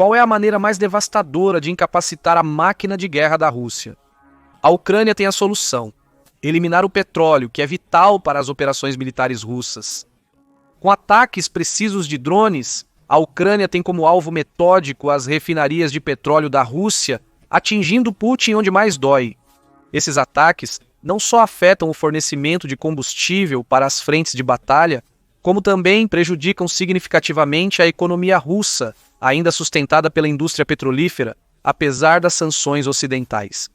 Qual é a maneira mais devastadora de incapacitar a máquina de guerra da Rússia? A Ucrânia tem a solução: eliminar o petróleo, que é vital para as operações militares russas. Com ataques precisos de drones, a Ucrânia tem como alvo metódico as refinarias de petróleo da Rússia, atingindo Putin onde mais dói. Esses ataques não só afetam o fornecimento de combustível para as frentes de batalha, como também prejudicam significativamente a economia russa, ainda sustentada pela indústria petrolífera, apesar das sanções ocidentais.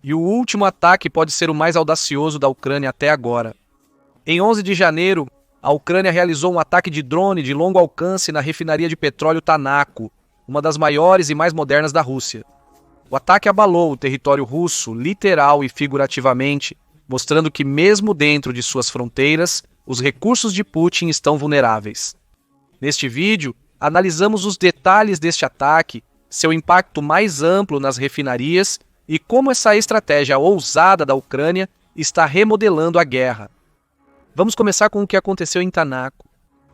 E o último ataque pode ser o mais audacioso da Ucrânia até agora. Em 11 de janeiro, a Ucrânia realizou um ataque de drone de longo alcance na refinaria de petróleo Tanaco, uma das maiores e mais modernas da Rússia. O ataque abalou o território russo, literal e figurativamente, mostrando que mesmo dentro de suas fronteiras, os recursos de Putin estão vulneráveis. Neste vídeo, analisamos os detalhes deste ataque, seu impacto mais amplo nas refinarias e como essa estratégia ousada da Ucrânia está remodelando a guerra. Vamos começar com o que aconteceu em Tanaco.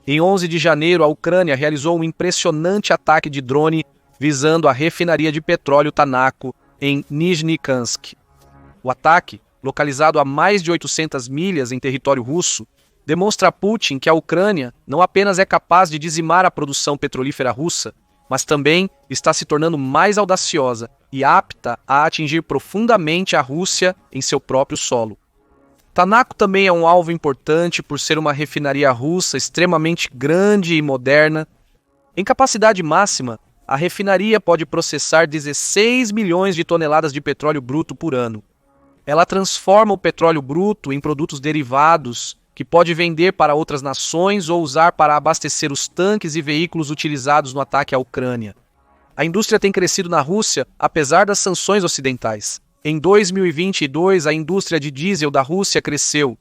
Em 11 de janeiro, a Ucrânia realizou um impressionante ataque de drone visando a refinaria de petróleo Tanaco, em Nizhnekansk. O ataque, localizado a mais de 800 milhas em território russo, demonstra a Putin que a Ucrânia não apenas é capaz de dizimar a produção petrolífera russa, mas também está se tornando mais audaciosa e apta a atingir profundamente a Rússia em seu próprio solo. Tanaco também é um alvo importante por ser uma refinaria russa extremamente grande e moderna. Em capacidade máxima, a refinaria pode processar 16 milhões de toneladas de petróleo bruto por ano. Ela transforma o petróleo bruto em produtos derivados que pode vender para outras nações ou usar para abastecer os tanques e veículos utilizados no ataque à Ucrânia. A indústria tem crescido na Rússia apesar das sanções ocidentais. Em 2022, a indústria de diesel da Rússia cresceu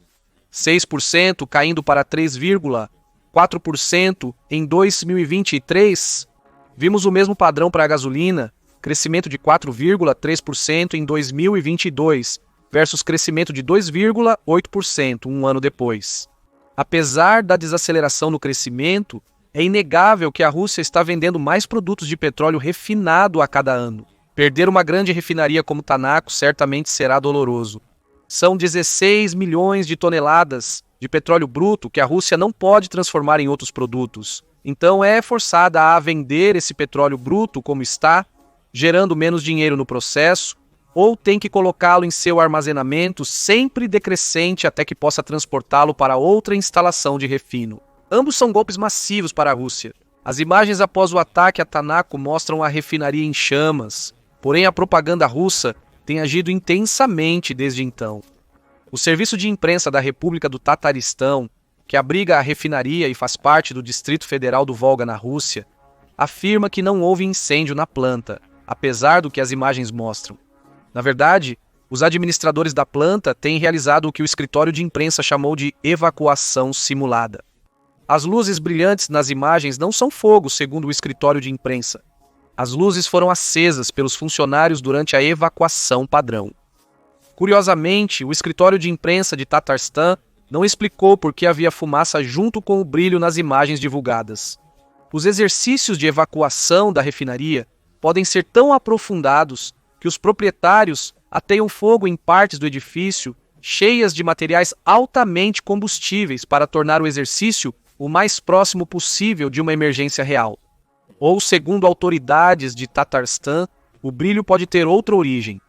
6%, caindo para 3,4% em 2023. Vimos o mesmo padrão para a gasolina, crescimento de 4,3% em 2022, versus crescimento de 2,8% um ano depois. Apesar da desaceleração no crescimento, é inegável que a Rússia está vendendo mais produtos de petróleo refinado a cada ano. Perder uma grande refinaria como Tanaco certamente será doloroso. São 16 milhões de toneladas de petróleo bruto que a Rússia não pode transformar em outros produtos. Então é forçada a vender esse petróleo bruto como está, gerando menos dinheiro no processo, ou tem que colocá-lo em seu armazenamento sempre decrescente até que possa transportá-lo para outra instalação de refino. Ambos são golpes massivos para a Rússia. As imagens após o ataque a Tanaco mostram a refinaria em chamas, porém a propaganda russa tem agido intensamente desde então. O serviço de imprensa da República do Tataristão, que abriga a refinaria e faz parte do Distrito Federal do Volga na Rússia, afirma que não houve incêndio na planta, apesar do que as imagens mostram. Na verdade, os administradores da planta têm realizado o que o escritório de imprensa chamou de evacuação simulada. As luzes brilhantes nas imagens não são fogo, segundo o escritório de imprensa. As luzes foram acesas pelos funcionários durante a evacuação padrão. Curiosamente, o escritório de imprensa de Tatarstan não explicou por que havia fumaça junto com o brilho nas imagens divulgadas. Os exercícios de evacuação da refinaria podem ser tão aprofundados que os proprietários ateiam fogo em partes do edifício cheias de materiais altamente combustíveis para tornar o exercício o mais próximo possível de uma emergência real. Ou, segundo autoridades de Tatarstan, o brilho pode ter outra origem.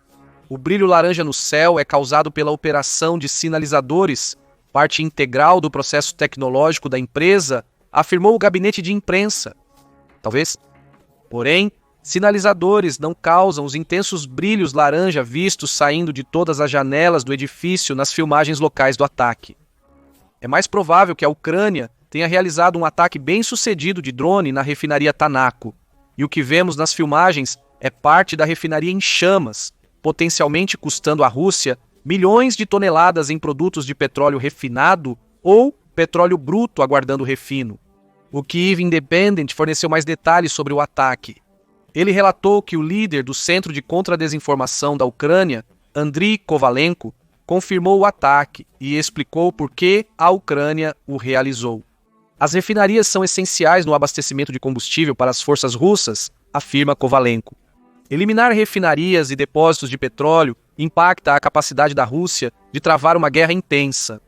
O brilho laranja no céu é causado pela operação de sinalizadores, parte integral do processo tecnológico da empresa, afirmou o gabinete de imprensa. Talvez. Porém, sinalizadores não causam os intensos brilhos laranja vistos saindo de todas as janelas do edifício nas filmagens locais do ataque. É mais provável que a Ucrânia tenha realizado um ataque bem-sucedido de drone na refinaria Tanaco, e o que vemos nas filmagens é parte da refinaria em chamas, potencialmente custando à Rússia milhões de toneladas em produtos de petróleo refinado ou petróleo bruto aguardando refino. O Kyiv Independent forneceu mais detalhes sobre o ataque. Ele relatou que o líder do Centro de Contra-Desinformação da Ucrânia, Andriy Kovalenko, confirmou o ataque e explicou por que a Ucrânia o realizou. As refinarias são essenciais no abastecimento de combustível para as forças russas, afirma Kovalenko. Eliminar refinarias e depósitos de petróleo impacta a capacidade da Rússia de travar uma guerra intensa.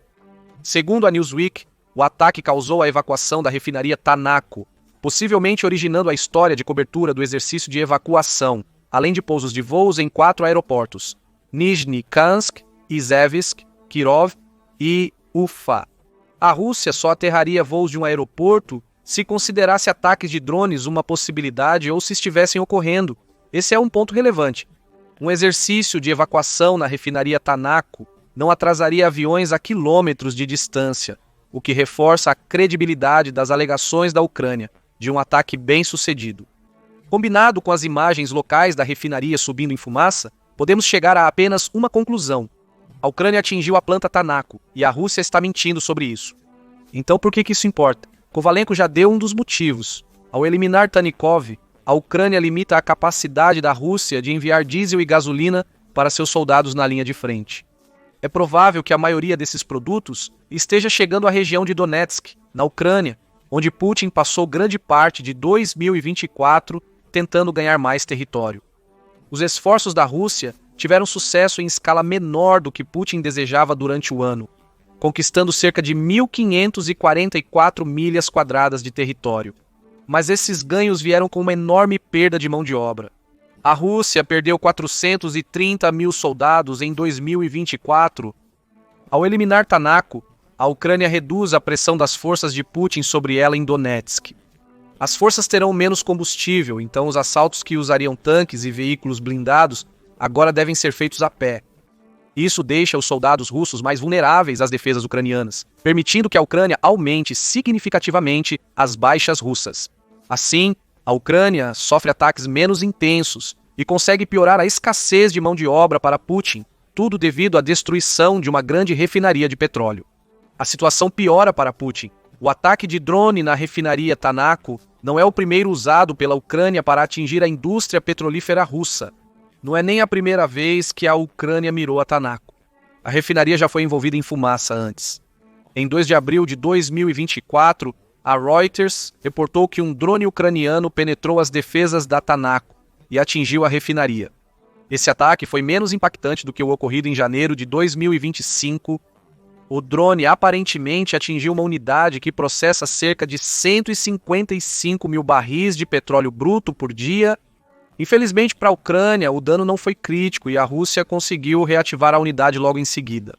Segundo a Newsweek, o ataque causou a evacuação da refinaria Tanaco, possivelmente originando a história de cobertura do exercício de evacuação, além de pousos de voos em 4 aeroportos: Nizhny-Kansk, Izhevsk, Kirov e Ufa. A Rússia só aterraria voos de um aeroporto se considerasse ataques de drones uma possibilidade ou se estivessem ocorrendo. Esse é um ponto relevante. Um exercício de evacuação na refinaria Tanaco não atrasaria aviões a quilômetros de distância, o que reforça a credibilidade das alegações da Ucrânia de um ataque bem-sucedido. Combinado com as imagens locais da refinaria subindo em fumaça, podemos chegar a apenas uma conclusão. A Ucrânia atingiu a planta Tanaco e a Rússia está mentindo sobre isso. Então por que isso importa? Kovalenko já deu um dos motivos. Ao eliminar Tanikov, a Ucrânia limita a capacidade da Rússia de enviar diesel e gasolina para seus soldados na linha de frente. É provável que a maioria desses produtos esteja chegando à região de Donetsk, na Ucrânia, onde Putin passou grande parte de 2024 tentando ganhar mais território. Os esforços da Rússia tiveram sucesso em escala menor do que Putin desejava durante o ano, conquistando cerca de 1.544 milhas quadradas de território. Mas esses ganhos vieram com uma enorme perda de mão de obra. A Rússia perdeu 430 mil soldados em 2024. Ao eliminar Tanaco, a Ucrânia reduz a pressão das forças de Putin sobre ela em Donetsk. As forças terão menos combustível, então os assaltos que usariam tanques e veículos blindados agora devem ser feitos a pé. Isso deixa os soldados russos mais vulneráveis às defesas ucranianas, permitindo que a Ucrânia aumente significativamente as baixas russas. Assim, a Ucrânia sofre ataques menos intensos e consegue piorar a escassez de mão de obra para Putin, tudo devido à destruição de uma grande refinaria de petróleo. A situação piora para Putin. O ataque de drone na refinaria Tanaco não é o primeiro usado pela Ucrânia para atingir a indústria petrolífera russa. Não é nem a primeira vez que a Ucrânia mirou a Tanaco. A refinaria já foi envolvida em fumaça antes. Em 2 de abril de 2024, a Reuters reportou que um drone ucraniano penetrou as defesas da Tanaco e atingiu a refinaria. Esse ataque foi menos impactante do que o ocorrido em janeiro de 2025. O drone aparentemente atingiu uma unidade que processa cerca de 155 mil barris de petróleo bruto por dia. Infelizmente para a Ucrânia, o dano não foi crítico e a Rússia conseguiu reativar a unidade logo em seguida.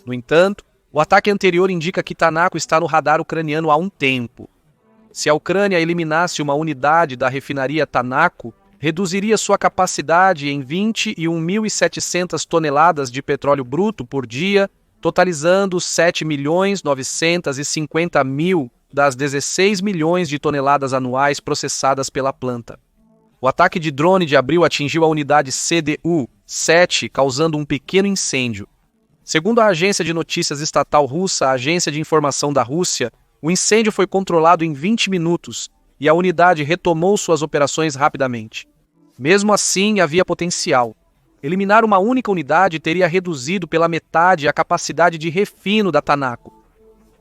No entanto, o ataque anterior indica que Tanaco está no radar ucraniano há um tempo. Se a Ucrânia eliminasse uma unidade da refinaria Tanaco, reduziria sua capacidade em 21.700 toneladas de petróleo bruto por dia, totalizando 7.950.000 das 16 milhões de toneladas anuais processadas pela planta. O ataque de drone de abril atingiu a unidade CDU-7, causando um pequeno incêndio. Segundo a agência de notícias estatal russa, a Agência de Informação da Rússia, o incêndio foi controlado em 20 minutos e a unidade retomou suas operações rapidamente. Mesmo assim, havia potencial. Eliminar uma única unidade teria reduzido pela metade a capacidade de refino da Tanaco.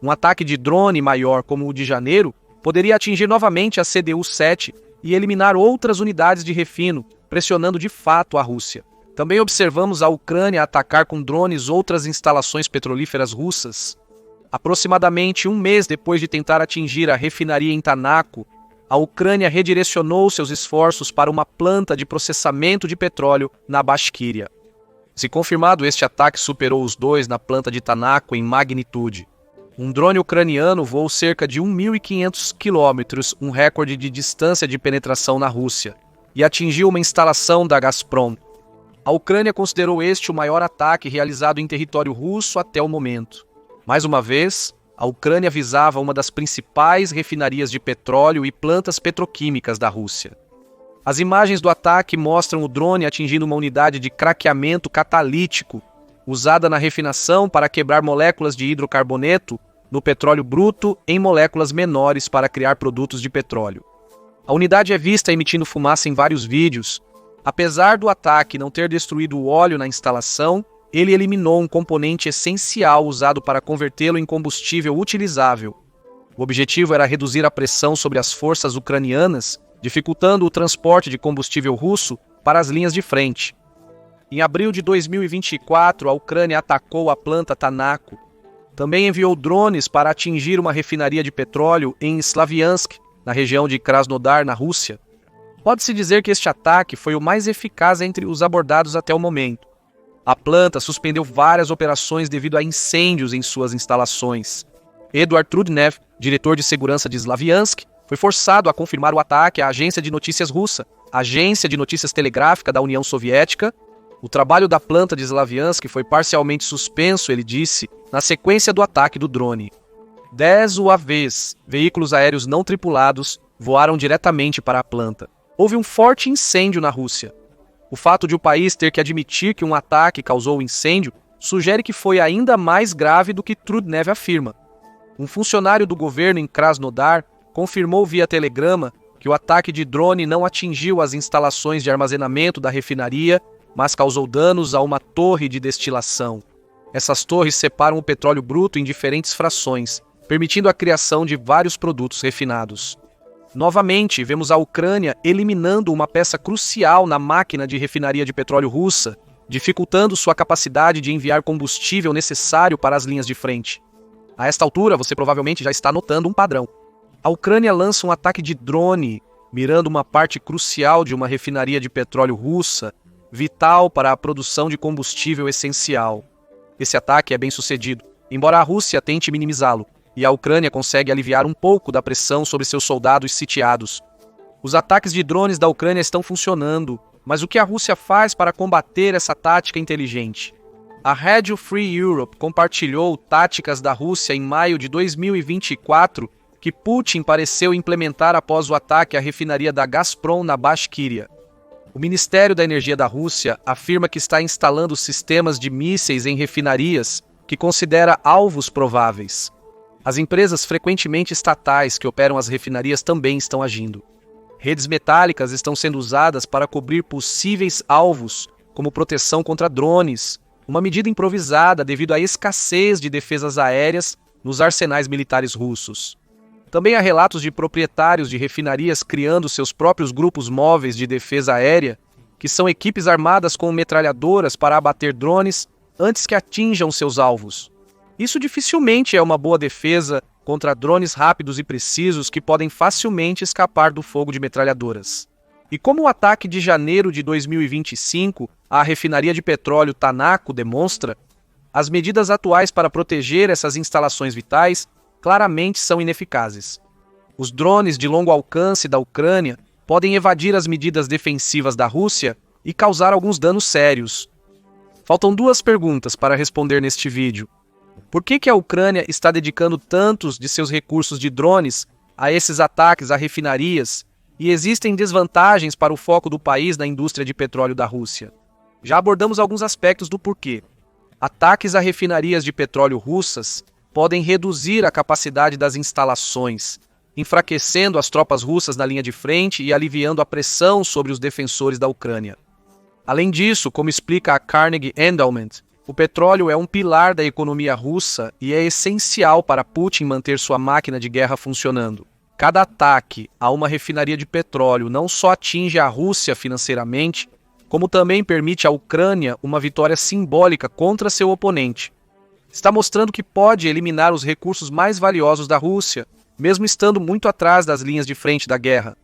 Um ataque de drone maior como o de janeiro poderia atingir novamente a CDU-7 e eliminar outras unidades de refino, pressionando de fato a Rússia. Também observamos a Ucrânia atacar com drones outras instalações petrolíferas russas. Aproximadamente um mês depois de tentar atingir a refinaria em Tanaco, a Ucrânia redirecionou seus esforços para uma planta de processamento de petróleo na Bashkiria. Se confirmado, este ataque superou os dois na planta de Tanaco em magnitude. Um drone ucraniano voou cerca de 1.500 quilômetros, um recorde de distância de penetração na Rússia, e atingiu uma instalação da Gazprom. A Ucrânia considerou este o maior ataque realizado em território russo até o momento. Mais uma vez, a Ucrânia visava uma das principais refinarias de petróleo e plantas petroquímicas da Rússia. As imagens do ataque mostram o drone atingindo uma unidade de craqueamento catalítico, usada na refinação para quebrar moléculas de hidrocarboneto no petróleo bruto em moléculas menores para criar produtos de petróleo. A unidade é vista emitindo fumaça em vários vídeos. Apesar do ataque não ter destruído o óleo na instalação, ele eliminou um componente essencial usado para convertê-lo em combustível utilizável. O objetivo era reduzir a pressão sobre as forças ucranianas dificultando o transporte de combustível russo para as linhas de frente. Em abril de 2024, a Ucrânia atacou a planta Tanaco. Também enviou drones para atingir uma refinaria de petróleo em Slaviansk, na região de Krasnodar, na Rússia. Pode-se dizer que este ataque foi o mais eficaz entre os abordados até o momento. A planta suspendeu várias operações devido a incêndios em suas instalações. Eduard Trudnev, diretor de segurança de Slaviansk, foi forçado a confirmar o ataque à agência de notícias russa, agência de notícias telegráfica da União Soviética. O trabalho da planta de Slaviansk foi parcialmente suspenso, ele disse, na sequência do ataque do drone. 10 UAVs, veículos aéreos não tripulados, voaram diretamente para a planta. Houve um forte incêndio na Rússia. O fato de o país ter que admitir que um ataque causou o incêndio sugere que foi ainda mais grave do que Trudnev afirma. Um funcionário do governo em Krasnodar confirmou via telegrama que o ataque de drone não atingiu as instalações de armazenamento da refinaria, mas causou danos a uma torre de destilação. Essas torres separam o petróleo bruto em diferentes frações, permitindo a criação de vários produtos refinados. Novamente, vemos a Ucrânia eliminando uma peça crucial na máquina de refinaria de petróleo russa, dificultando sua capacidade de enviar combustível necessário para as linhas de frente. A esta altura, você provavelmente já está notando um padrão. A Ucrânia lança um ataque de drone, mirando uma parte crucial de uma refinaria de petróleo russa, vital para a produção de combustível essencial. Esse ataque é bem sucedido, embora a Rússia tente minimizá-lo, e a Ucrânia consegue aliviar um pouco da pressão sobre seus soldados sitiados. Os ataques de drones da Ucrânia estão funcionando, mas o que a Rússia faz para combater essa tática inteligente? A Radio Free Europe compartilhou táticas da Rússia em maio de 2024 que Putin pareceu implementar após o ataque à refinaria da Gazprom na Bashkiria. O Ministério da Energia da Rússia afirma que está instalando sistemas de mísseis em refinarias que considera alvos prováveis. As empresas frequentemente estatais que operam as refinarias também estão agindo. Redes metálicas estão sendo usadas para cobrir possíveis alvos, como proteção contra drones, uma medida improvisada devido à escassez de defesas aéreas nos arsenais militares russos. Também há relatos de proprietários de refinarias criando seus próprios grupos móveis de defesa aérea, que são equipes armadas com metralhadoras para abater drones antes que atinjam seus alvos. Isso dificilmente é uma boa defesa contra drones rápidos e precisos que podem facilmente escapar do fogo de metralhadoras. E como o ataque de janeiro de 2025 à refinaria de petróleo Tanaco demonstra, as medidas atuais para proteger essas instalações vitais claramente são ineficazes. Os drones de longo alcance da Ucrânia podem evadir as medidas defensivas da Rússia e causar alguns danos sérios. Faltam 2 perguntas para responder neste vídeo. Por que a Ucrânia está dedicando tantos de seus recursos de drones a esses ataques a refinarias e existem desvantagens para o foco do país na indústria de petróleo da Rússia? Já abordamos alguns aspectos do porquê. Ataques a refinarias de petróleo russas podem reduzir a capacidade das instalações, enfraquecendo as tropas russas na linha de frente e aliviando a pressão sobre os defensores da Ucrânia. Além disso, como explica a Carnegie Endowment, o petróleo é um pilar da economia russa e é essencial para Putin manter sua máquina de guerra funcionando. Cada ataque a uma refinaria de petróleo não só atinge a Rússia financeiramente, como também permite à Ucrânia uma vitória simbólica contra seu oponente. Está mostrando que pode eliminar os recursos mais valiosos da Rússia, mesmo estando muito atrás das linhas de frente da guerra.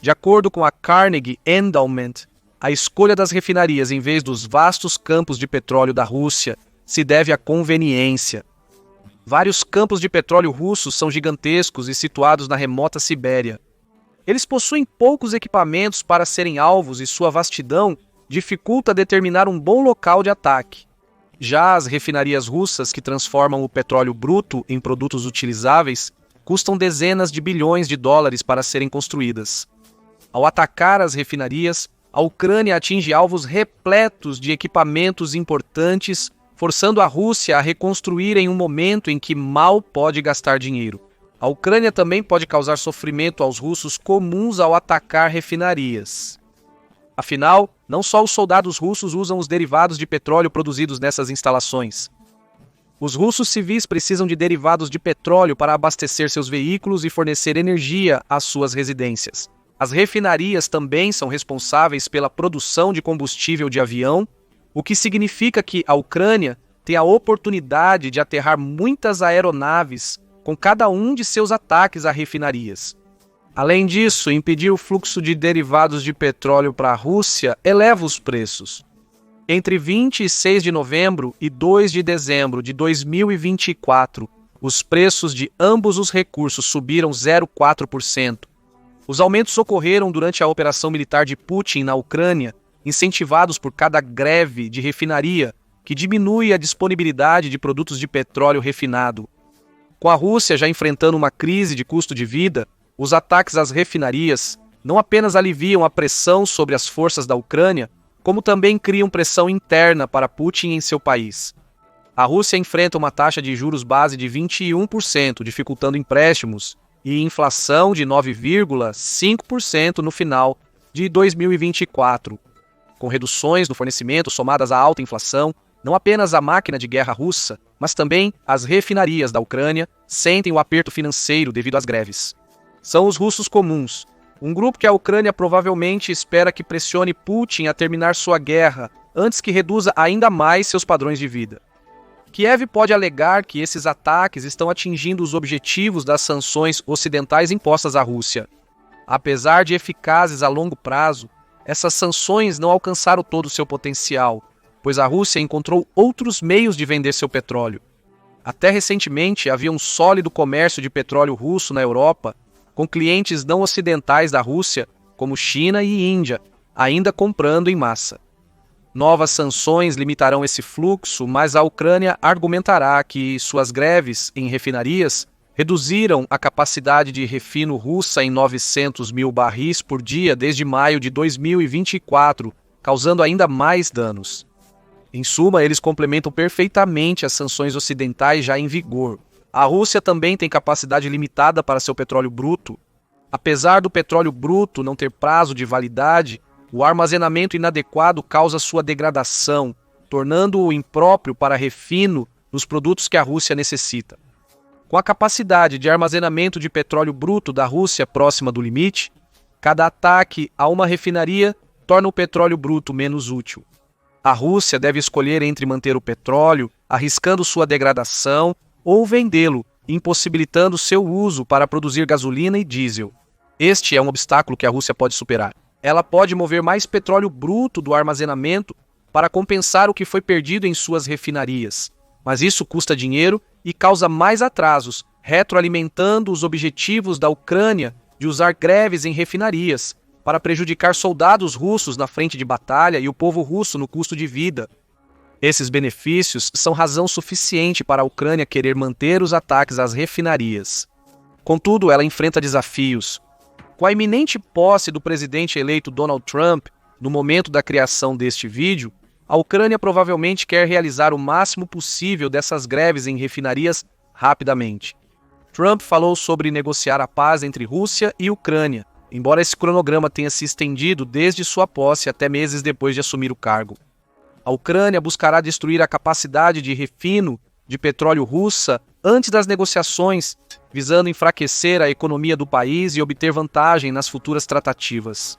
De acordo com a Carnegie Endowment, a escolha das refinarias em vez dos vastos campos de petróleo da Rússia se deve à conveniência. Vários campos de petróleo russos são gigantescos e situados na remota Sibéria. Eles possuem poucos equipamentos para serem alvos e sua vastidão dificulta determinar um bom local de ataque. Já as refinarias russas que transformam o petróleo bruto em produtos utilizáveis custam dezenas de bilhões de dólares para serem construídas. Ao atacar as refinarias, a Ucrânia atinge alvos repletos de equipamentos importantes, forçando a Rússia a reconstruir em um momento em que mal pode gastar dinheiro. A Ucrânia também pode causar sofrimento aos russos comuns ao atacar refinarias. Afinal, não só os soldados russos usam os derivados de petróleo produzidos nessas instalações. Os russos civis precisam de derivados de petróleo para abastecer seus veículos e fornecer energia às suas residências. As refinarias também são responsáveis pela produção de combustível de avião, o que significa que a Ucrânia tem a oportunidade de aterrar muitas aeronaves com cada um de seus ataques a refinarias. Além disso, impedir o fluxo de derivados de petróleo para a Rússia eleva os preços. Entre 26 de novembro e 2 de dezembro de 2024, os preços de ambos os recursos subiram 0,4%. Os aumentos ocorreram durante a operação militar de Putin na Ucrânia, incentivados por cada greve de refinaria, que diminui a disponibilidade de produtos de petróleo refinado. Com a Rússia já enfrentando uma crise de custo de vida, os ataques às refinarias não apenas aliviam a pressão sobre as forças da Ucrânia, como também criam pressão interna para Putin em seu país. A Rússia enfrenta uma taxa de juros base de 21%, dificultando empréstimos, e inflação de 9,5% no final de 2024. Com reduções no fornecimento somadas à alta inflação, não apenas a máquina de guerra russa, mas também as refinarias da Ucrânia sentem o aperto financeiro devido às greves. São os russos comuns, um grupo que a Ucrânia provavelmente espera que pressione Putin a terminar sua guerra antes que reduza ainda mais seus padrões de vida. Kiev pode alegar que esses ataques estão atingindo os objetivos das sanções ocidentais impostas à Rússia. Apesar de eficazes a longo prazo, essas sanções não alcançaram todo o seu potencial, pois a Rússia encontrou outros meios de vender seu petróleo. Até recentemente havia um sólido comércio de petróleo russo na Europa, com clientes não ocidentais da Rússia, como China e Índia, ainda comprando em massa. Novas sanções limitarão esse fluxo, mas a Ucrânia argumentará que suas greves em refinarias reduziram a capacidade de refino russa em 900 mil barris por dia desde maio de 2024, causando ainda mais danos. Em suma, eles complementam perfeitamente as sanções ocidentais já em vigor. A Rússia também tem capacidade limitada para seu petróleo bruto. Apesar do petróleo bruto não ter prazo de validade, o armazenamento inadequado causa sua degradação, tornando-o impróprio para refino nos produtos que a Rússia necessita. Com a capacidade de armazenamento de petróleo bruto da Rússia próxima do limite, cada ataque a uma refinaria torna o petróleo bruto menos útil. A Rússia deve escolher entre manter o petróleo, arriscando sua degradação, ou vendê-lo, impossibilitando seu uso para produzir gasolina e diesel. Este é um obstáculo que a Rússia pode superar. Ela pode mover mais petróleo bruto do armazenamento para compensar o que foi perdido em suas refinarias. Mas isso custa dinheiro e causa mais atrasos, retroalimentando os objetivos da Ucrânia de usar greves em refinarias para prejudicar soldados russos na frente de batalha e o povo russo no custo de vida. Esses benefícios são razão suficiente para a Ucrânia querer manter os ataques às refinarias. Contudo, ela enfrenta desafios. Com a iminente posse do presidente eleito Donald Trump, no momento da criação deste vídeo, a Ucrânia provavelmente quer realizar o máximo possível dessas greves em refinarias rapidamente. Trump falou sobre negociar a paz entre Rússia e Ucrânia, embora esse cronograma tenha se estendido desde sua posse até meses depois de assumir o cargo. A Ucrânia buscará destruir a capacidade de refino de petróleo russa antes das negociações, visando enfraquecer a economia do país e obter vantagem nas futuras tratativas.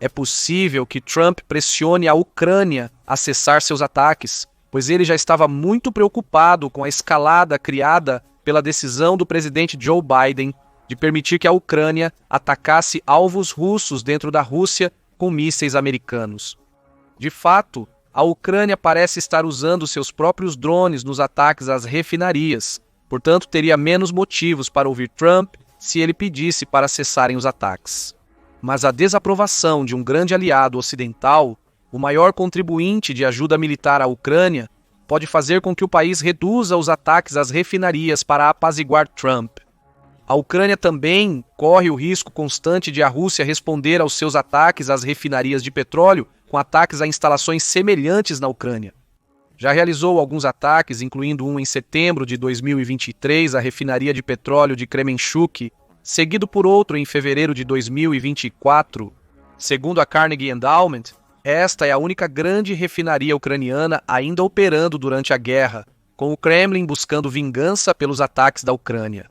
É possível que Trump pressione a Ucrânia a cessar seus ataques, pois ele já estava muito preocupado com a escalada criada pela decisão do presidente Joe Biden de permitir que a Ucrânia atacasse alvos russos dentro da Rússia com mísseis americanos. De fato, a Ucrânia parece estar usando seus próprios drones nos ataques às refinarias, portanto teria menos motivos para ouvir Trump se ele pedisse para cessarem os ataques. Mas a desaprovação de um grande aliado ocidental, o maior contribuinte de ajuda militar à Ucrânia, pode fazer com que o país reduza os ataques às refinarias para apaziguar Trump. A Ucrânia também corre o risco constante de a Rússia responder aos seus ataques às refinarias de petróleo com ataques a instalações semelhantes na Ucrânia. Já realizou alguns ataques, incluindo um em setembro de 2023 à refinaria de petróleo de Kremenchuk, seguido por outro em fevereiro de 2024. Segundo a Carnegie Endowment, esta é a única grande refinaria ucraniana ainda operando durante a guerra, com o Kremlin buscando vingança pelos ataques da Ucrânia.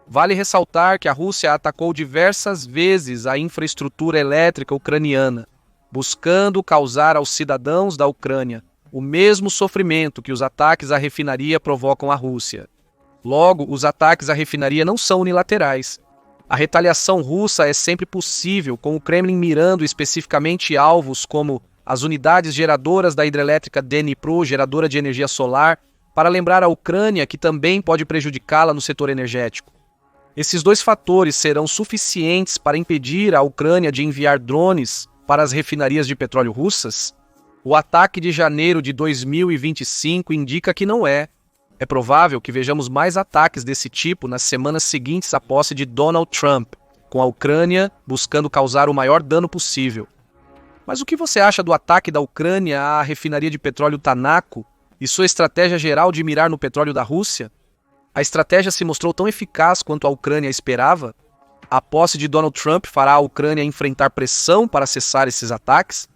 Vale ressaltar que a Rússia atacou diversas vezes a infraestrutura elétrica ucraniana, buscando causar aos cidadãos da Ucrânia o mesmo sofrimento que os ataques à refinaria provocam à Rússia. Logo, os ataques à refinaria não são unilaterais. A retaliação russa é sempre possível, com o Kremlin mirando especificamente alvos como as unidades geradoras da hidrelétrica Dnipro, geradora de energia solar, para lembrar a Ucrânia que também pode prejudicá-la no setor energético. Esses dois fatores serão suficientes para impedir a Ucrânia de enviar drones para as refinarias de petróleo russas? O ataque de janeiro de 2025 indica que não é. É provável que vejamos mais ataques desse tipo nas semanas seguintes à posse de Donald Trump, com a Ucrânia buscando causar o maior dano possível. Mas o que você acha do ataque da Ucrânia à refinaria de petróleo Tanaco e sua estratégia geral de mirar no petróleo da Rússia? A estratégia se mostrou tão eficaz quanto a Ucrânia esperava? A posse de Donald Trump fará a Ucrânia enfrentar pressão para cessar esses ataques?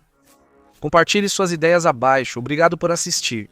Compartilhe suas ideias abaixo. Obrigado por assistir.